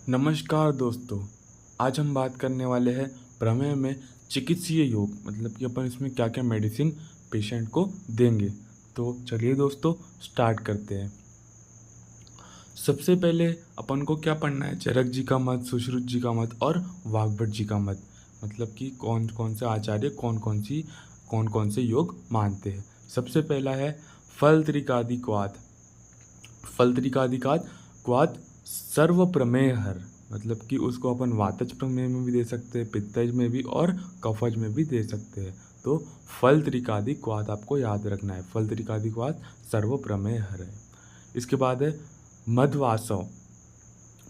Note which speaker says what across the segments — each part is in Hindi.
Speaker 1: नमस्कार दोस्तों। आज हम बात करने वाले हैं प्रमेय में चिकित्सीय योग, मतलब कि अपन इसमें क्या क्या मेडिसिन पेशेंट को देंगे। तो चलिए दोस्तों स्टार्ट करते हैं। सबसे पहले अपन को क्या पढ़ना है, चरक जी का मत, सुश्रुत जी का मत और वाग्भट जी का मत, मतलब कि कौन कौन से आचार्य कौन कौन से योग मानते हैं। सबसे पहला है फल त्रिकादिक्वाद। फल त्रिकादिक्वाद सर्व प्रमेय हर, मतलब कि उसको अपन वातज प्रमेय में भी दे सकते हैं, पित्तज में भी और कफज में भी दे सकते हैं। तो फल त्रिकादिक्वाद आपको याद रखना है, फल त्रिकादिक्वाद सर्व प्रमेय हर है। इसके बाद है मधवासव।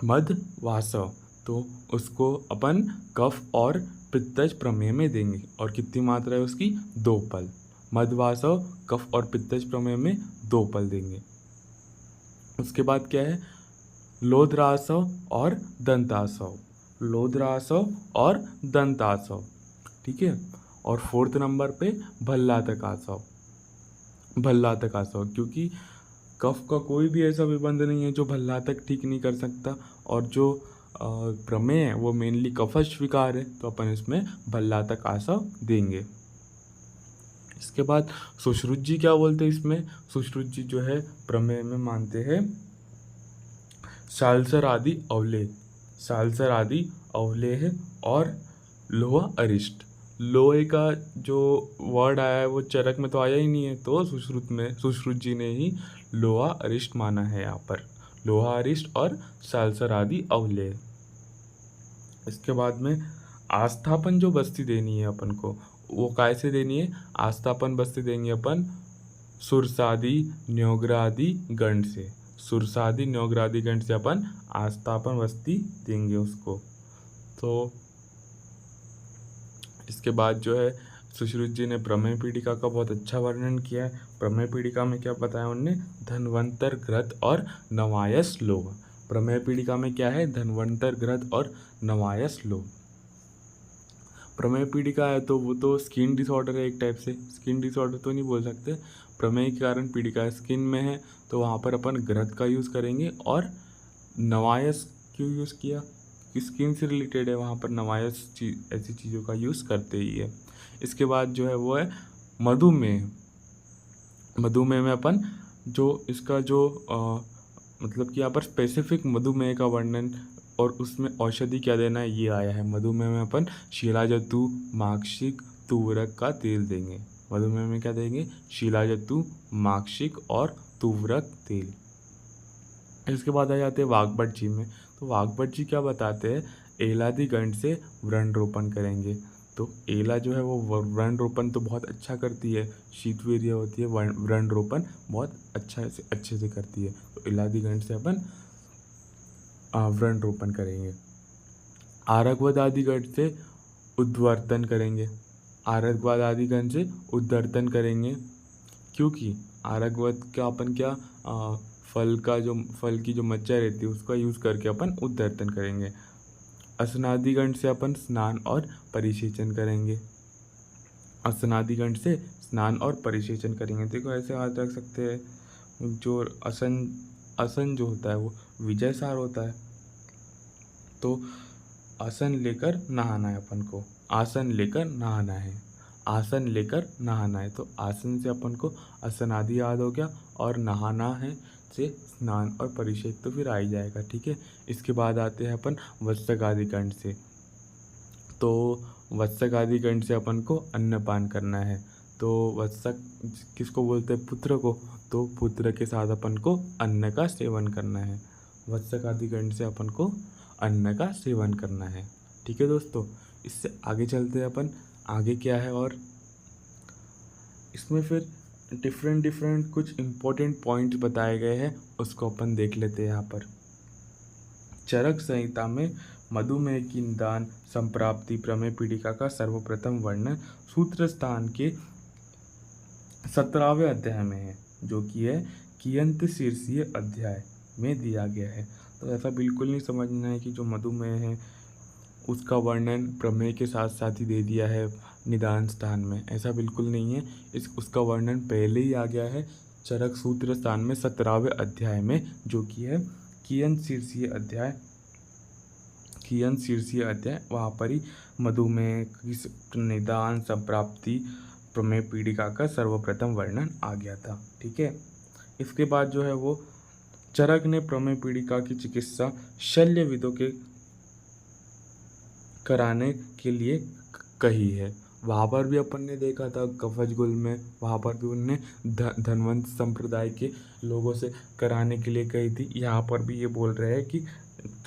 Speaker 1: मधवासव तो उसको अपन कफ और पित्तज प्रमेय में देंगे, और कितनी मात्रा है उसकी, 2 पल। मधवासव कफ और पित्तज प्रमेय में 2 पल देंगे। उसके बाद क्या है लोद्रासव और दंतासव। लोद्रासव और दंतासव, ठीक है। और 4th नंबर पे भल्लातकासव। भल्लातकासव क्योंकि कफ का कोई भी ऐसा विबंध नहीं है जो भल्लातक ठीक नहीं कर सकता, और जो प्रमेय है वो मेनली कफज विकार है, तो अपन इसमें भल्लातकासव देंगे। इसके बाद सुश्रुत जी क्या बोलते हैं इसमें, सुश्रुत जी जो है प्रमेय में मानते हैं सालसर आदि अवलेह। सालसर आदि अवलेह और लोहा अरिष्ट। लोहे का जो वर्ड आया है वो चरक में तो आया ही नहीं है, तो सुश्रुत जी ने ही लोहा अरिष्ट माना है यहाँ पर, लोहा अरिष्ट और सालसर आदि अवलेह। इसके बाद में आस्थापन जो बस्ती देनी है अपन को, वो कैसे देनी है, आस्थापन बस्ती देंगे अपन सुरसादी न्योग्रादि गण से। सुरसादी न्योग्रादि गण से अपन आस्थापन बस्ती देंगे उसको। तो इसके बाद जो है सुश्रुत जी ने प्रमेय पीड़िका का बहुत अच्छा वर्णन किया है। प्रमेय पीड़िका में क्या बताया उनने, धन्वंतर घृत और नवायस लोह। प्रमेय पीड़िका में क्या है, धन्वंतर घृत और नवायस लोह। प्रमेय पीड़िका है तो वो तो स्किन डिसऑर्डर है एक टाइप से, स्किन डिसऑर्डर तो नहीं बोल सकते, प्रमेय के कारण पीड़िका स्किन में है, तो वहाँ पर अपन घृत का यूज़ करेंगे। और नवायस क्यों यूज़ किया, स्किन से रिलेटेड है, वहाँ पर नवायस ऐसी चीज़ों का यूज़ करते ही है। इसके बाद जो है वो है मधुमेह। मधुमेह में अपन जो इसका जो मतलब कि यहाँ पर स्पेसिफिक मधुमेह का वर्णन और उसमें औषधि क्या देना है ये आया है। मधुमेह में अपन शिलाजतु, माक्षिक, तुवरक का तेल देंगे। मधुमेह में क्या देंगे, शिलाजतु, माक्षिक और तुवरक तेल। इसके बाद आ जाते हैं वाग्भट जी में। तो वाग्भट जी क्या बताते हैं, एलादि गंड से व्रण रोपण करेंगे। तो एला जो है वो व्रण रोपण तो बहुत अच्छा करती है, शीतवीर्य होती है, व्रण रोपण बहुत अच्छे से करती है। तो एलादि गंड से अपन व्रण रोपण करेंगे। आरगवद आदि गण से उद्वर्तन करेंगे। आरगवद आदि गण से उद्वर्तन करेंगे क्योंकि आरगवद का अपन क्या फल की जो मज्जा रहती है उसका यूज़ करके अपन उद्वर्तन करेंगे। असनादिगण से अपन स्नान और परिसेचन करेंगे। असनादिगण से स्नान और परिसेचन करेंगे। देखो ऐसे याद रख सकते हैं, जो असन जो होता है वो विजय सार होता है, तो आसन लेकर नहाना है अपन को, आसन लेकर नहाना है, आसन लेकर नहाना है। तो आसन से अपन को असनादि याद हो गया, और नहाना है से स्नान और परिषेद तो फिर आ ही जाएगा, ठीक है। इसके बाद आते हैं अपन वत्सक आदि गण से। तो वत्सक आदि गण से अपन को अन्नपान करना है। तो वत्सक किसको बोलते हैं, पुत्र को, तो पुत्र के साथ अपन को अन्न का सेवन करना है। वत्सक आदि गण से अपन को अन्न का सेवन करना है, ठीक है दोस्तों। इससे आगे चलते हैं अपन, आगे क्या है, और इसमें फिर डिफरेंट कुछ इम्पोर्टेंट पॉइंट्स बताए गए हैं, उसको अपन देख लेते हैं यहाँ पर। चरक संहिता में मधुमेह की निदान संप्राप्ति प्रमेय पीड़िका का सर्वप्रथम वर्णन सूत्र स्थान के 17वें अध्याय में है, जो कि है कियंत शीर्षीय अध्याय में दिया गया है। तो ऐसा बिल्कुल नहीं समझना है कि जो मधुमेह है उसका वर्णन प्रमेय के साथ साथ ही दे दिया है निदान स्थान में, ऐसा बिल्कुल नहीं है। उसका वर्णन पहले ही आ गया है चरक सूत्र स्थान में 17वें अध्याय में, जो कि है कियंत शीर्षीय अध्याय कियन शीर्षीय अध्याय, वहाँ पर ही मधुमेह की निदान संप्राप्ति प्रमेय पीड़िका का सर्वप्रथम वर्णन आ गया था। ठीक है, इसके बाद जो है वो चरक ने प्रमेय पीड़िका की चिकित्सा शल्यविदों के कराने के लिए कही है। वहाँ पर भी अपन ने देखा था कवचगुल में, वहाँ पर भी उनने धनवंत संप्रदाय के लोगों से कराने के लिए कही थी। यहाँ पर भी ये बोल रहे हैं कि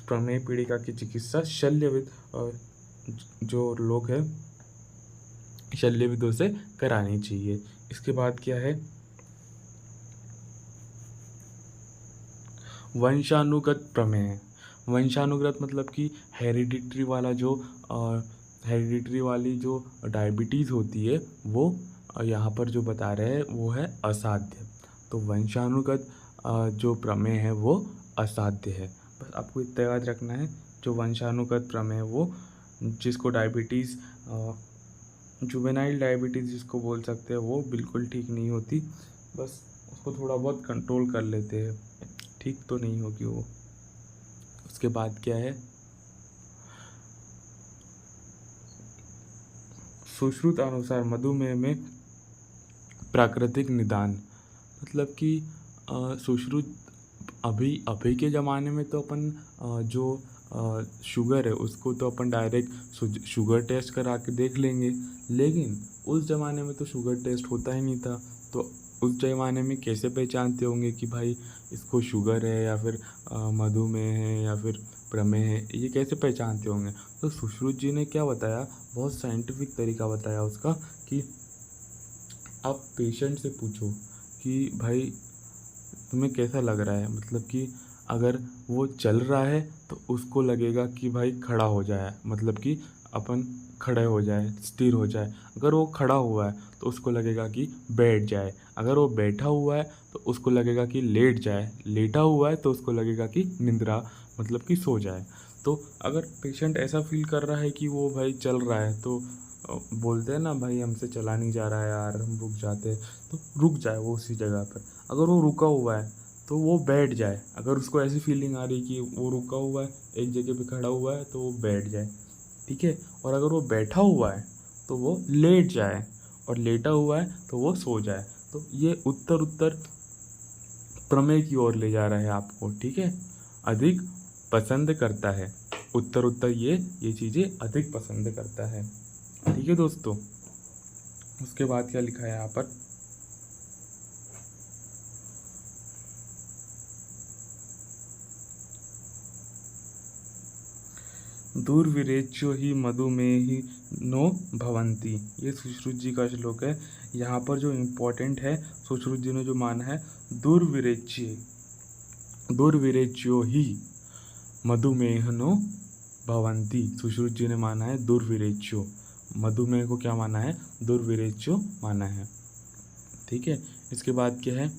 Speaker 1: प्रमेय पीड़िका की चिकित्सा शल्यविद जो लोग हैं शल्यविदों से करानी चाहिए। इसके बाद क्या है, वंशानुगत प्रमेय। वंशानुगत मतलब कि हेरिडिटरी वाला जो हेरिडिटरी वाली जो डायबिटीज़ होती है वो यहाँ पर जो बता रहे हैं वो है असाध्य। तो वंशानुगत जो प्रमेय है वो असाध्य है। बस आपको इतना याद रखना है, जो वंशानुगत प्रमेय वो जिसको डायबिटीज़ जुवेनाइल डायबिटीज़ जिसको बोल सकते हैं वो बिल्कुल ठीक नहीं होती, बस उसको थोड़ा बहुत कंट्रोल कर लेते हैं, ठीक तो नहीं होगी वो। उसके बाद क्या है, सुश्रुत अनुसार मधुमेह में प्राकृतिक निदान, मतलब कि सुश्रुत अभी के ज़माने में तो अपन जो शुगर है उसको तो अपन डायरेक्ट शुगर टेस्ट करा के देख लेंगे, लेकिन उस ज़माने में तो शुगर टेस्ट होता ही नहीं था। तो उस ज़माने में कैसे पहचानते होंगे कि भाई इसको शुगर है या फिर मधुमेह है या फिर प्रमेह है, ये कैसे पहचानते होंगे? तो सुश्रुत जी ने क्या बताया, बहुत साइंटिफिक तरीका बताया उसका, कि आप पेशेंट से पूछो कि भाई तुम्हें कैसा लग रहा है, मतलब कि अगर वो चल रहा है तो उसको लगेगा कि भाई खड़ा हो जाए, मतलब कि अपन खड़े हो जाए, स्थिर हो जाए। अगर वो खड़ा हुआ है तो उसको लगेगा कि बैठ जाए। अगर वो बैठा हुआ है तो उसको लगेगा कि लेट जाए। लेटा हुआ है तो उसको लगेगा कि निंद्रा, मतलब कि सो जाए। तो अगर पेशेंट ऐसा फील कर रहा है कि वो भाई चल रहा है तो बोलते हैं ना भाई हमसे चला नहीं जा रहा है यार, हम रुक जाते हैं, तो रुक जाए वो उसी जगह पर। अगर वो रुका हुआ है तो वो बैठ जाए। अगर उसको ऐसी फीलिंग आ रही है कि वो रुका हुआ है, एक जगह पे खड़ा हुआ है, तो वो बैठ जाए। ठीक है, और अगर वो बैठा हुआ है तो वो लेट जाए, और लेटा हुआ है तो वो सो जाए। तो ये उत्तर प्रमेय की ओर ले जा रहा है आपको। ठीक है, अधिक पसंद करता है, उत्तर ये चीज़ें अधिक पसंद करता है। ठीक है दोस्तों, उसके बाद क्या लिखा है यहाँ पर, दुर्विरेच्यो ही मधुमेही नो भवंती। ये सुश्रुत जी का श्लोक है। यहाँ पर जो इम्पोर्टेंट है, सुश्रुत जी ने जो माना है, दुर्विरेच्यो ही मधुमेहनो भवंती। सुश्रुत जी ने माना है दुर्विरेच्यो, मधुमेह को क्या माना है, दुर्विरेच्यो माना है। ठीक है, इसके बाद क्या है,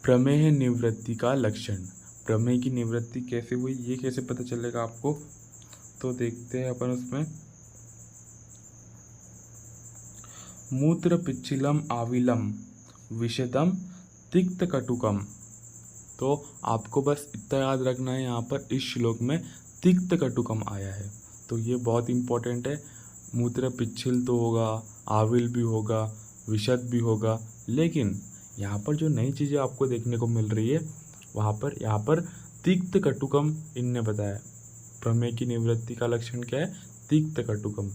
Speaker 1: प्रमेह निवृत्ति का लक्षण। प्रमेह की निवृत्ति कैसे हुई, ये कैसे पता चलेगा आपको, तो देखते हैं अपन उसमें। मूत्र पिच्छिलम आविलम विषदम तिक्त कटुकम। तो आपको बस इतना याद रखना है, यहाँ पर इस श्लोक में तिक्त कटुकम आया है, तो ये बहुत इम्पोर्टेंट है। मूत्र पिच्छिल तो होगा, आविल भी होगा, विषद भी होगा, लेकिन यहाँ पर जो नई चीज़ें आपको देखने को मिल रही है यहाँ पर तिक्त कटुकम इनने बताया। प्रमेय की निवृत्ति का लक्षण क्या है, तिक्त कटुकम।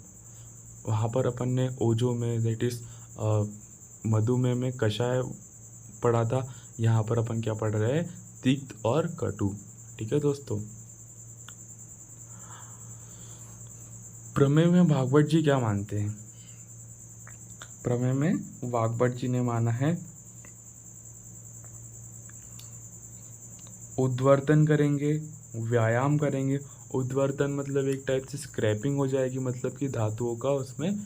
Speaker 1: वहाँ पर अपन ने ओजो में दैट इज मधुमेह में कषाय पढ़ा था, यहाँ पर अपन क्या पढ़ रहे हैं, तिक्त और कटु। ठीक है दोस्तों, प्रमेय में भागवत जी क्या मानते हैं, प्रमेय में भागवत जी ने माना है उद्वर्तन करेंगे, व्यायाम करेंगे। उद्वर्तन मतलब एक टाइप से स्क्रैपिंग हो जाएगी, मतलब कि धातुओं का उसमें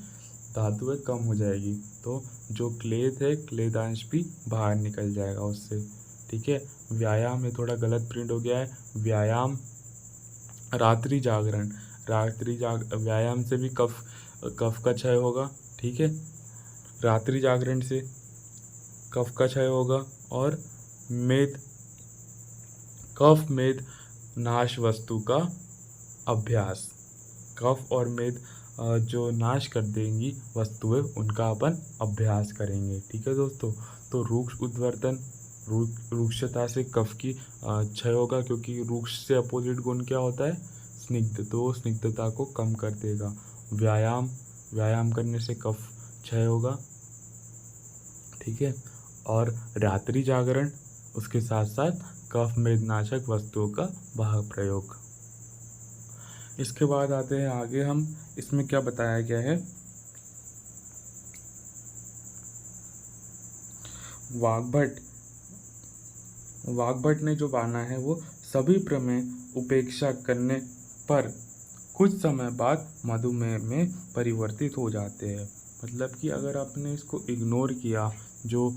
Speaker 1: धातुएं कम हो जाएगी, तो जो क्लेद है क्लेदांश भी बाहर निकल जाएगा उससे। ठीक है, व्यायाम, ये थोड़ा गलत प्रिंट हो गया है, व्यायाम। रात्रि जागरण, व्यायाम से भी कफ का क्षय होगा। ठीक है, रात्रि जागरण से कफ का क्षय होगा। और कफ मेद नाश वस्तु का अभ्यास। कफ और मेद जो नाश कर देंगी वस्तुएं उनका अपन अभ्यास करेंगे। ठीक है दोस्तों। तो रूक्ष उद्वर्तन, रूक्षता से कफ की क्षय होगा, क्योंकि रूक्ष से अपोजिट गुण क्या होता है? स्निग्ध, तो स्निग्धता को कम कर देगा। व्यायाम, व्यायाम करने से कफ क्षय होगा। ठीक है। और रात्रि जागरण, उसके साथ साथ कफ मेदनाशक वस्तुओं का बाहर प्रयोग। इसके बाद आते हैं आगे हम, इसमें क्या बताया गया है? वाग्भट ने जो माना है वो सभी प्रमेय उपेक्षा करने पर कुछ समय बाद मधुमेह में परिवर्तित हो जाते हैं। मतलब कि अगर आपने इसको इग्नोर किया, जो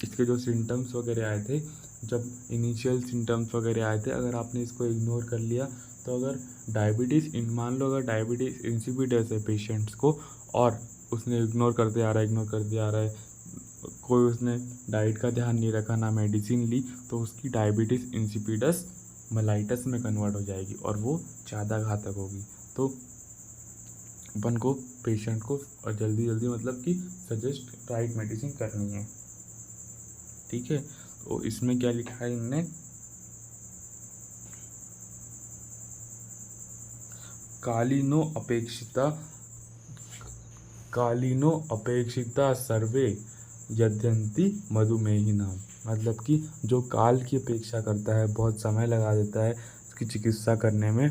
Speaker 1: इसके जो सिम्टम्स वगैरह आए थे, जब इनिशियल सिम्टम्स वगैरह आए थे, अगर आपने इसको इग्नोर कर लिया, तो अगर डायबिटीज़, मान लो अगर डायबिटीज़ इंसिपिडस है पेशेंट्स को, और उसने इग्नोर करते आ रहा है, कोई उसने डाइट का ध्यान नहीं रखा, ना मेडिसिन ली, तो उसकी डायबिटीज़ इंसिपिडस मेलाइटस में कन्वर्ट हो जाएगी और वो ज़्यादा घातक होगी। तो अपन को पेशेंट को जल्दी जल्दी मतलब कि सजेस्ट राइट मेडिसिन करनी है। ठीक है। तो इसमें क्या लिखा है इनने? कालीनो अपेक्षिता सर्वे यद्यन्ति मधुमेहिनाम। मतलब कि जो काल की अपेक्षा करता है, बहुत समय लगा देता है उसकी चिकित्सा करने में,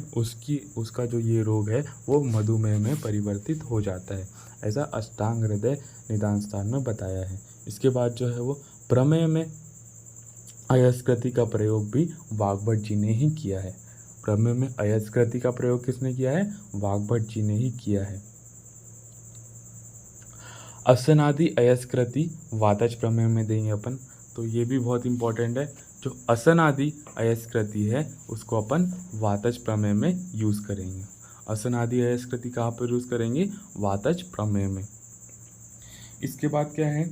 Speaker 1: उसका जो ये रोग है वो मधुमेह में परिवर्तित हो जाता है। ऐसा अष्टांग हृदय निदान स्थान में बताया है। इसके बाद जो है वो प्रमेय में अयस्कृति का प्रयोग भी वाग्भट जी ने ही किया है। प्रमेय में अयस्कृति का प्रयोग किसने किया है? वाग्भट जी ने ही किया है। असनादि अयस्कृति वातज प्रमेय में देंगे अपन, तो ये भी बहुत इंपॉर्टेंट है। जो असनादि अयस्कृति है उसको अपन वातज प्रमेय में यूज़ करेंगे। असनादि अयस्कृति कहाँ पर यूज़ करेंगे? वातज प्रमेय में। इसके बाद क्या है?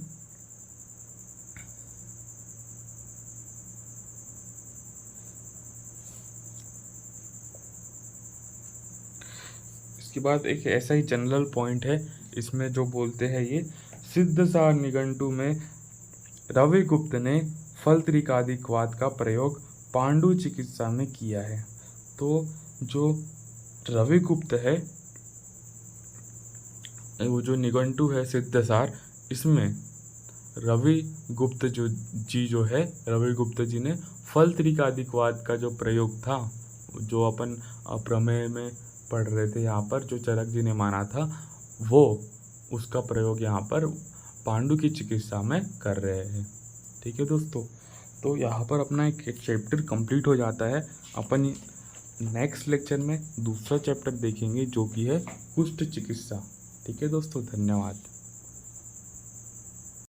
Speaker 1: इसके बाद एक ऐसा ही जनरल पॉइंट है इसमें, जो बोलते हैं ये सिद्धसार निघंटु में रविगुप्त ने फलत्रिकादिक्वाद का प्रयोग पांडु चिकित्सा में किया है। तो जो रविगुप्त है, वो जो निघंटु है सिद्धसार, इसमें रविगुप्त जी ने फलत्रिकादिक्वाद का जो प्रयोग था, जो अपन प्रमेय में पढ़ रहे थे यहाँ पर, जो चरक जी ने माना था, वो उसका प्रयोग यहाँ पर पांडु की चिकित्सा में कर रहे हैं। ठीक है दोस्तों। तो यहाँ पर अपना एक चैप्टर कंप्लीट हो जाता है। अपन नेक्स्ट लेक्चर में दूसरा चैप्टर देखेंगे जो कि है कुष्ठ चिकित्सा। ठीक है दोस्तों, धन्यवाद।